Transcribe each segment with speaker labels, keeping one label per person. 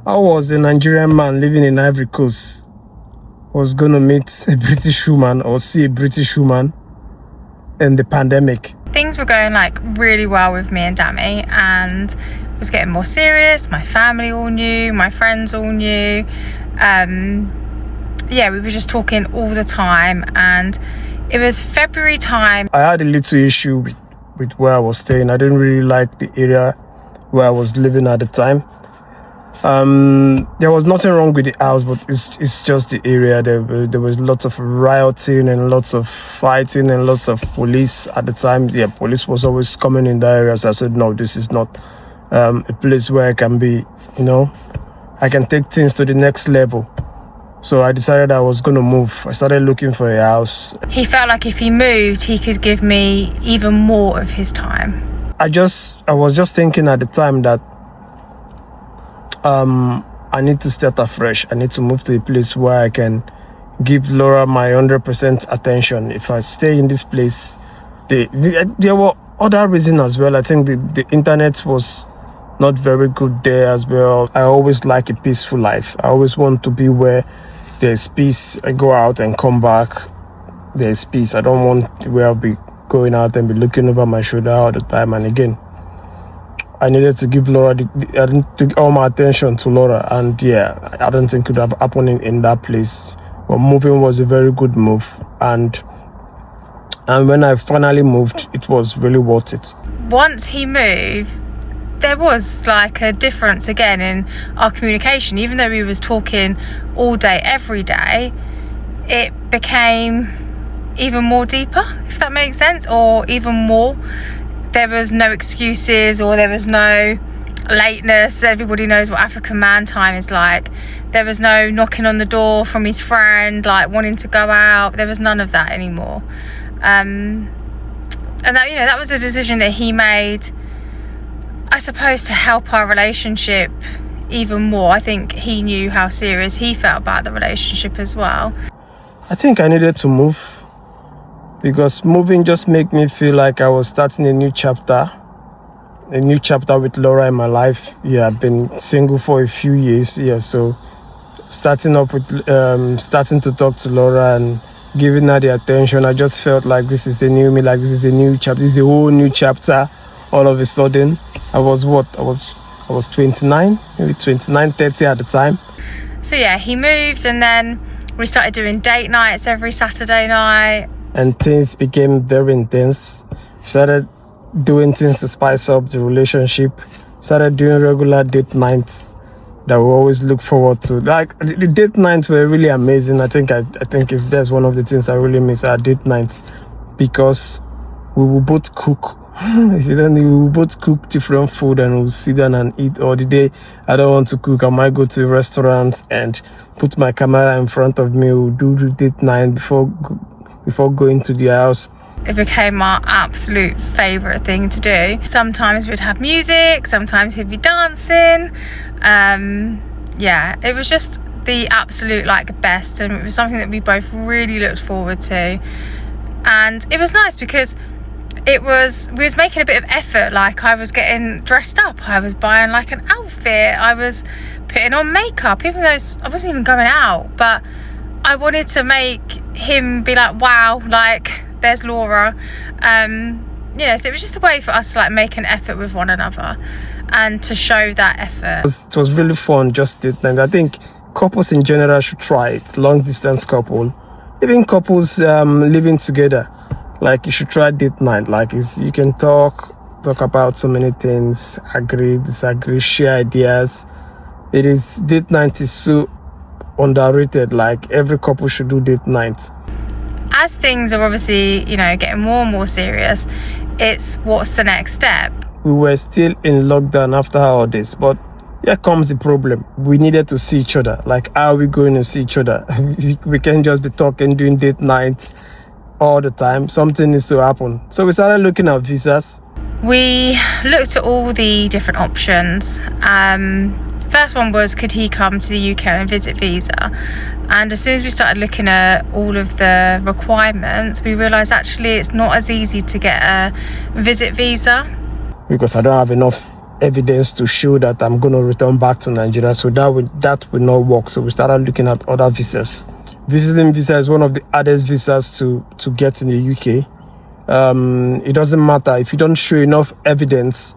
Speaker 1: I was a Nigerian man living in Ivory Coast, was going to meet a British woman or see a British woman in the pandemic.
Speaker 2: Things were going like really well with me and Dammy, and it was getting more serious. My family all knew, my friends all knew. Yeah, we were just talking all the time, and it was February time.
Speaker 1: I had a little issue with where I was staying. I didn't really like the area where I was living at the time. There was nothing wrong with the house, but it's just the area. There was lots of rioting and lots of fighting and lots of police at the time. Yeah, police was always coming in the area. So I said, no, this is not a place where I can be, I can take things to the next level. So I decided I was going to move. I started looking for a house.
Speaker 2: He felt like if he moved, he could give me even more of his time.
Speaker 1: I was just thinking at the time that I need to start afresh. I need to move to a place where I can give Laura my 100% attention. If I stay in this place, there were other reasons as well. I think the internet was not very good there as well. I always like a peaceful life. I always want to be where there's peace. I go out and come back, there's peace. I don't want where I'll be going out and be looking over my shoulder all the time. And again, I needed to give Laura all my attention to Laura, and yeah, I don't think it could have happened in that place. But moving was a very good move, and when I finally moved, it was really worth it.
Speaker 2: Once he moved, there was like a difference again in our communication. Even though we was talking all day, every day, it became even more deeper, if that makes sense, or even more. There was no excuses, or there was no lateness. Everybody knows what African man time is like. There was no knocking on the door from his friend, like wanting to go out. There was none of that anymore. And that was a decision that he made, I suppose, to help our relationship even more. I think he knew how serious he felt about the relationship as well.
Speaker 1: I think I needed to move, because moving just made me feel like I was starting a new chapter with Laura in my life. Yeah, I've been single for a few years. Yeah, so starting to talk to Laura and giving her the attention, I just felt like this is a new me, like this is a new chapter, this is a whole new chapter. All of a sudden, I was 29, maybe 29, 30 at the time.
Speaker 2: So yeah, he moved, and then we started doing date nights every Saturday night.
Speaker 1: And things became very intense. We started doing things to spice up the relationship. Started doing regular date nights that we always look forward to. Like, the date nights were really amazing. I think if there's one of the things I really miss, our date nights, because we will both cook. We will both cook different food, and we'll sit down and eat. Or the day I don't want to cook, I might go to a restaurant and put my camera in front of me. We'll do the date night before going to the house.
Speaker 2: It became our absolute favourite thing to do. Sometimes we'd have music, sometimes he'd be dancing. Yeah, it was just the absolute best, and it was something that we both really looked forward to. And it was nice because we was making a bit of effort. Like, I was getting dressed up, I was buying like an outfit, I was putting on makeup, even though I wasn't even going out, but I wanted to make him be like, wow, like, there's Laura. So it was just a way for us to make an effort with one another and to show that effort.
Speaker 1: It was really fun, just date night. I think couples in general should try it. Long distance couple, even couples living together, you should try date night. You can talk about so many things, agree, disagree, share ideas. Date night is so underrated. Every couple should do date night.
Speaker 2: As things are obviously, getting more and more serious, it's what's the next step?
Speaker 1: We were still in lockdown after all this, but here comes the problem. We needed to see each other. How are we going to see each other? We can't just be talking, doing date nights all the time. Something needs to happen. So we started looking at visas.
Speaker 2: We looked at all the different options. First one was, could he come to the UK and visit visa? And as soon as we started looking at all of the requirements, we realised actually it's not as easy to get a visit visa.
Speaker 1: Because I don't have enough evidence to show that I'm going to return back to Nigeria. So that would not work. So we started looking at other visas. Visiting visa is one of the hardest visas to get in the UK. It doesn't matter if you don't show enough evidence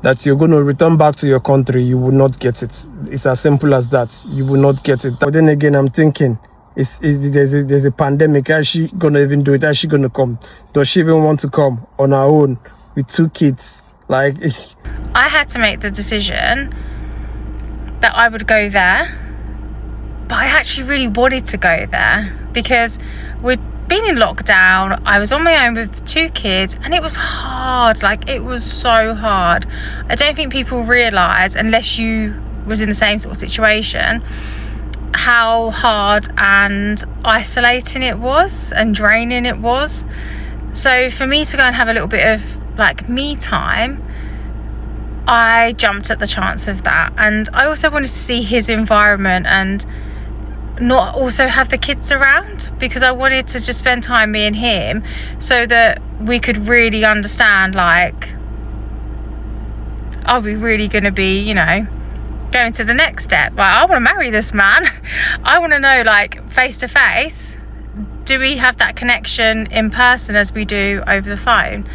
Speaker 1: that you're going to return back to your country, you will not get it. It's as simple as that. You will not get it. But then again, I'm thinking, there's a pandemic. How is she going to even do it? How is she going to come? Does she even want to come on her own with 2 kids? Like,
Speaker 2: I had to make the decision that I would go there. But I actually really wanted to go there because we'd been in lockdown. I was on my own with 2 kids and it was hard. Like, it was so hard. I don't think people realise, unless you was in the same sort of situation, how hard and isolating it was and draining it was. So for me to go and have a little bit of like me time, I jumped at the chance of that. And I also wanted to see his environment and not also have the kids around, because I wanted to just spend time, me and him, so that we could really understand, like, are we really going to be, you know, going to the next step? Like, I want to marry this man. I want to know, like, face to face, do we have that connection in person as we do over the phone?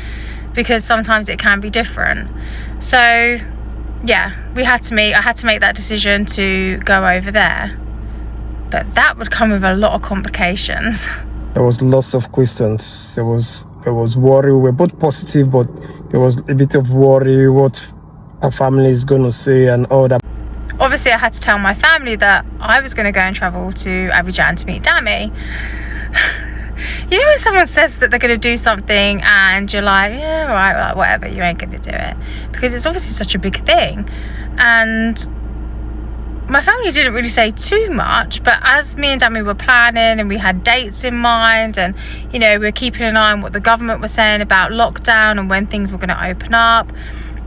Speaker 2: Because sometimes it can be different. So yeah, I had to make that decision to go over there. But that would come with a lot of complications.
Speaker 1: There was lots of questions. There was worry. We were both positive, but there was a bit of worry what our family is going to say and all that.
Speaker 2: Obviously, I had to tell my family that I was going to go and travel to Abidjan to meet Dammy. You know when someone says that they're going to do something and you're like, yeah, all right, like, whatever, you ain't going to do it. Because it's obviously such a big thing. And my family didn't really say too much, but as me and Dammy were planning and we had dates in mind, and you know, we were keeping an eye on what the government was saying about lockdown and when things were going to open up.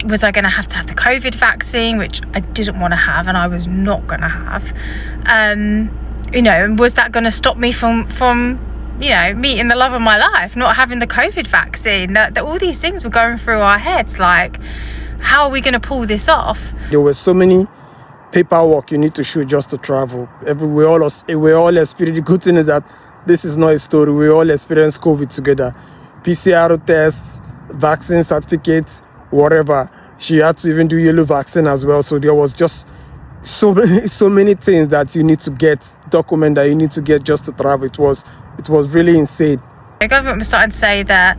Speaker 2: Was I going to have the COVID vaccine, which I didn't want to have and I was not going to have? You know, and was that going to stop me from you know, meeting the love of my life, not having the COVID vaccine? That all these things were going through our heads, like, how are we going to pull this off?
Speaker 1: There were so many paperwork you need to show just to travel. We all experienced. The good thing is that this is not a story. We all experience COVID together. PCR tests, vaccine certificates, whatever. She had to even do yellow vaccine as well. So there was just so many things that you need to get, document that you need to get just to travel. It was really insane.
Speaker 2: The government was starting to say that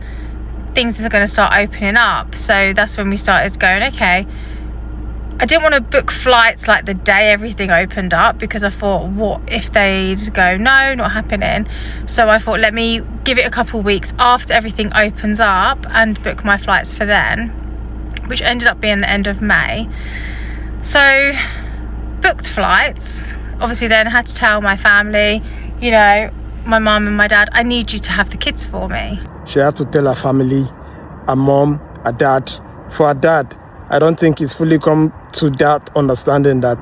Speaker 2: things are going to start opening up. So that's when we started going, okay. I didn't want to book flights like the day everything opened up, because I thought, what if they'd go, no, not happening? So I thought, let me give it a couple of weeks after everything opens up and book my flights for then, which ended up being the end of May. So booked flights. Obviously then I had to tell my family, you know, my mum and my dad, I need you to have the kids for me.
Speaker 1: She had to tell her family, her mom, her dad. For her dad, I don't think he's fully come to that understanding that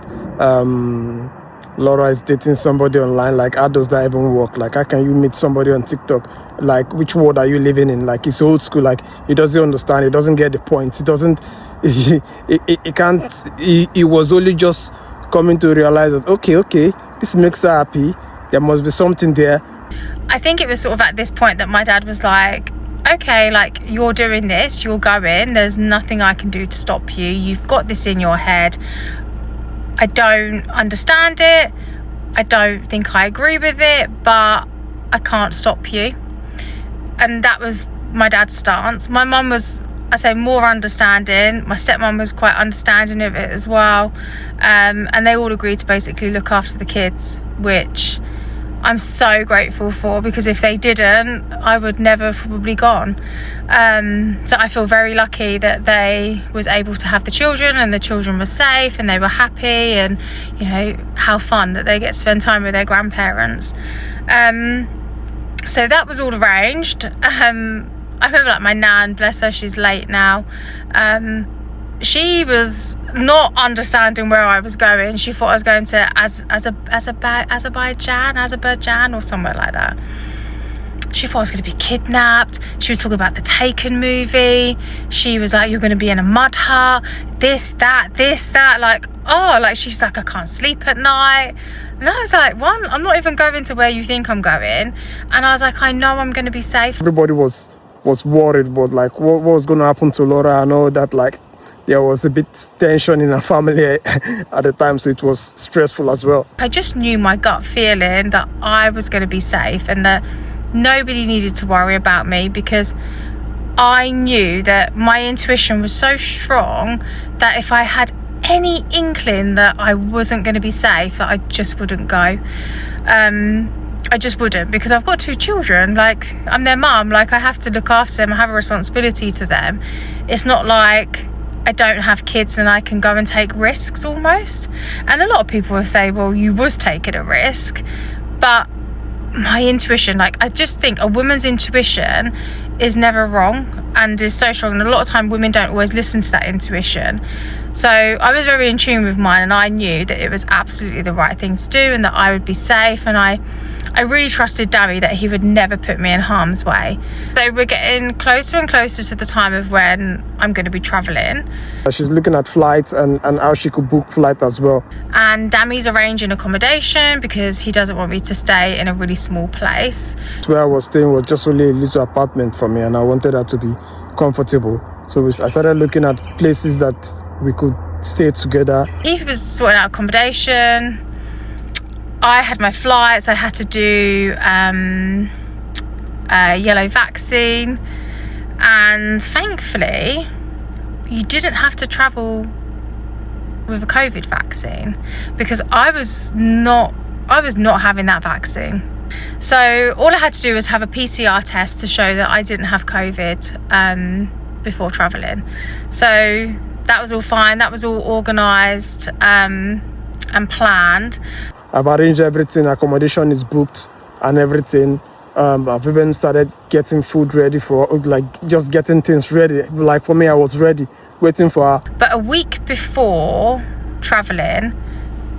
Speaker 1: Laura is dating somebody online. Like, how does that even work? Like, how can you meet somebody on TikTok? Like, which world are you living in? Like, it's old school. Like, he doesn't understand. He doesn't get the point. He doesn't, he can't, he was only just coming to realize that, okay, this makes her happy. There must be something there.
Speaker 2: I think it was sort of at this point that my dad was like, okay, like, you're doing this, you're going, there's nothing I can do to stop you. You've got this in your head. I don't understand it. I don't think I agree with it, but I can't stop you. And that was my dad's stance. My mum was, I say, more understanding. My stepmom was quite understanding of it as well. And they all agreed to basically look after the kids, which I'm so grateful for, because if they didn't, I would never probably gone. So I feel very lucky that they was able to have the children, and the children were safe and they were happy, and you know, how fun that they get to spend time with their grandparents. So that was all arranged. I remember, like, my nan, bless her, she's late now. She was not understanding where I was going. She thought I was going to Azerbaijan or somewhere like that. She thought I was going to be kidnapped. She was talking about the Taken movie. She was like, you're going to be in a mud hut, this, that, like, oh, like, she's like, I can't sleep at night. And I was like, one, I'm not even going to where you think I'm going. And I was like, I know I'm going to be safe.
Speaker 1: Everybody was worried about like what was going to happen to Laura. I know that like there was a bit tension in our family at the time, so it was stressful as well.
Speaker 2: I just knew my gut feeling that I was going to be safe and that nobody needed to worry about me, because I knew that my intuition was so strong that if I had any inkling that I wasn't going to be safe, that I just wouldn't go. I just wouldn't, because I've got 2 children. Like, I'm their mum. Like, I have to look after them. I have a responsibility to them. It's not like I don't have kids and I can go and take risks almost. And a lot of people will say, well, you was taking a risk. But my intuition, like, I just think a woman's intuition is never wrong and is so strong. And a lot of time women don't always listen to that intuition. So I was very in tune with mine, and I knew that it was absolutely the right thing to do and that I would be safe. And I really trusted Dammy that he would never put me in harm's way. So we're getting closer and closer to the time of when I'm going to be travelling.
Speaker 1: She's looking at flights and how she could book flight as well.
Speaker 2: And Dammy's arranging accommodation because he doesn't want me to stay in a really small place.
Speaker 1: Where I was staying was just only a little apartment for me, and I wanted her to be comfortable. So I started looking at places that we could stay together.
Speaker 2: He was sorting out accommodation. I had my flights. I had to do a yellow vaccine, and thankfully you didn't have to travel with a COVID vaccine, because I was not having that vaccine. So all I had to do was have a PCR test to show that I didn't have COVID before travelling. So that was all fine. That was all organised and planned.
Speaker 1: I've arranged everything. Accommodation is booked and everything. I've even started getting food ready for, like, just getting things ready. Like, for me, I was ready, waiting for her.
Speaker 2: But a week before travelling,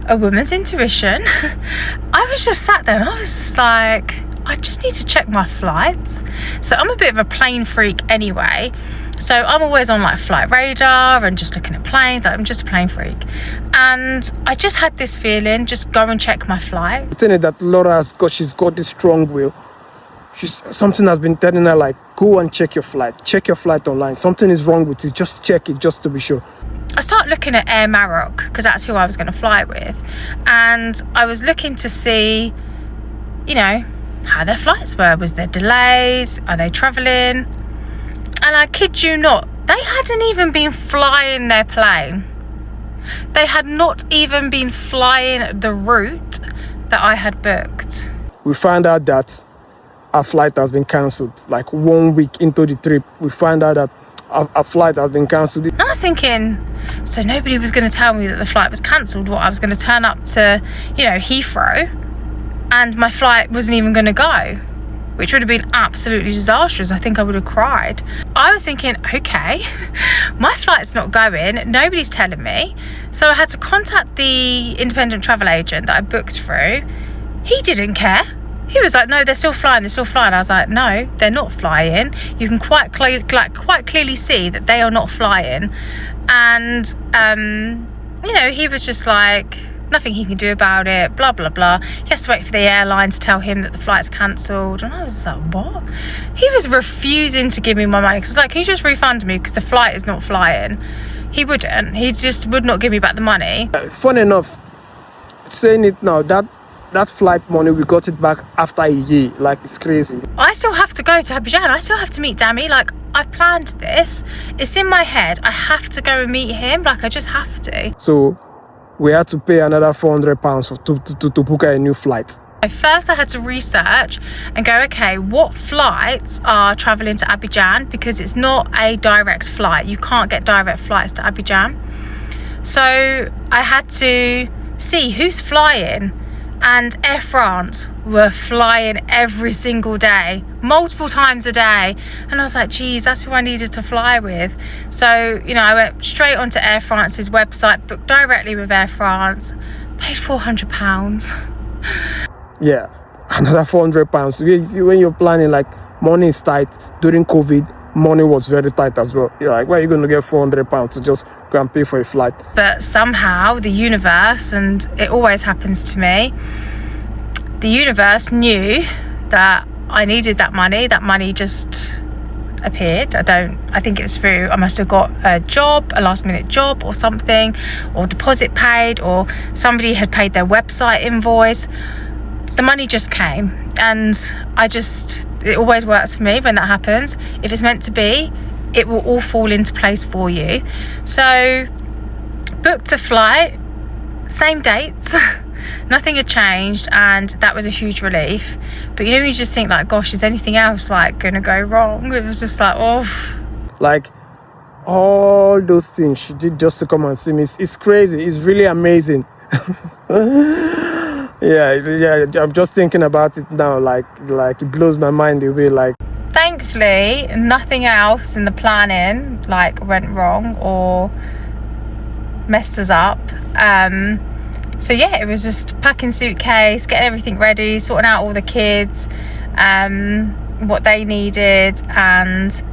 Speaker 2: a woman's intuition, I was just sat there and I was just like, I just need to check my flights. So I'm a bit of a plane freak anyway. So I'm always on like flight radar and just looking at planes. Like, I'm just a plane freak. And I just had this feeling, just go and check my flight.
Speaker 1: The thing is that Laura she's got this strong will. Something has been telling her, like, go and check your flight. Check your flight online. Something is wrong with it. Just check it, just to be sure.
Speaker 2: I started looking at Air Maroc because that's who I was going to fly with. And I was looking to see, you know, how their flights were. Was there delays? Are they travelling? And I kid you not, they hadn't even been flying their plane. They had not even been flying the route that I had booked.
Speaker 1: We found out that our flight has been cancelled. Like 1 week into the trip, we found out that our flight has been cancelled.
Speaker 2: And I was thinking, so nobody was going to tell me that the flight was cancelled. What, I was going to turn up to, you know, Heathrow, and my flight wasn't even going to go, which would have been absolutely disastrous. I think I would have cried. I was thinking, okay, my flight's not going, nobody's telling me. So I had to contact the independent travel agent that I booked through. He didn't care. He was like, no, they're still flying, they're still flying. I was like, no, they're not flying. You can quite clearly see that they are not flying. And, you know, he was just like, nothing he can do about it, blah, blah, blah. He has to wait for the airline to tell him that the flight's cancelled. And I was like, what? He was refusing to give me my money. Because it's like, can you just refund me because the flight is not flying? He wouldn't. He just would not give me back the money.
Speaker 1: Funny enough, saying it now, that flight money, we got it back after a year. Like, it's crazy.
Speaker 2: I still have to go to Abidjan. I still have to meet Dammy. Like, I've planned this. It's in my head. I have to go and meet him. Like, I just have to.
Speaker 1: So we had to pay another £400 to book a new flight.
Speaker 2: First, I had to research and go, okay, what flights are travelling to Abidjan? Because it's not a direct flight. You can't get direct flights to Abidjan. So I had to see who's flying. And Air France were flying every single day, multiple times a day. And I was like, geez, that's who I needed to fly with. So, you know, I went straight onto Air France's website, booked directly with Air France, paid £400.
Speaker 1: Yeah, another 400 pounds. When you're planning, like, money is tight. During COVID, money was very tight as well. You're like, where are you going to get 400 pounds to just go and pay for a flight?
Speaker 2: But somehow the universe, and it always happens to me, the universe knew that I needed that money. That money just appeared. I think it was through, I must have got a job, a last minute job or something, or deposit paid, or somebody had paid their website invoice. The money just came, and it always works for me when that happens. If it's meant to be, it will all fall into place for you. So booked a flight, same dates, nothing had changed, and that was a huge relief. But you just think, like, gosh, is anything else like gonna go wrong? It was just like, oh,
Speaker 1: like, all those things she did just to come and see me, it's crazy. It's really amazing. yeah, I'm just thinking about it now, like it blows my mind away. Like,
Speaker 2: thankfully nothing else in the planning like went wrong or messed us up. So yeah, it was just packing suitcase, getting everything ready, sorting out all the kids, what they needed, and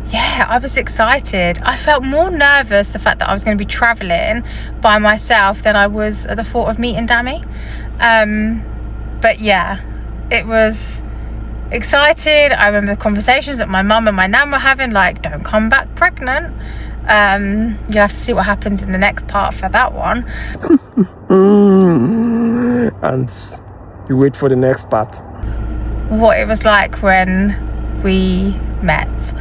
Speaker 2: yeah, I was excited. I felt more nervous the fact that I was going to be traveling by myself than I was at the thought of meeting Dammy. But yeah, it was excited. I remember the conversations that my mum and my nan were having, like, don't come back pregnant. You'll have to see what happens in the next part for that one.
Speaker 1: And you wait for the next part.
Speaker 2: What it was like when we met.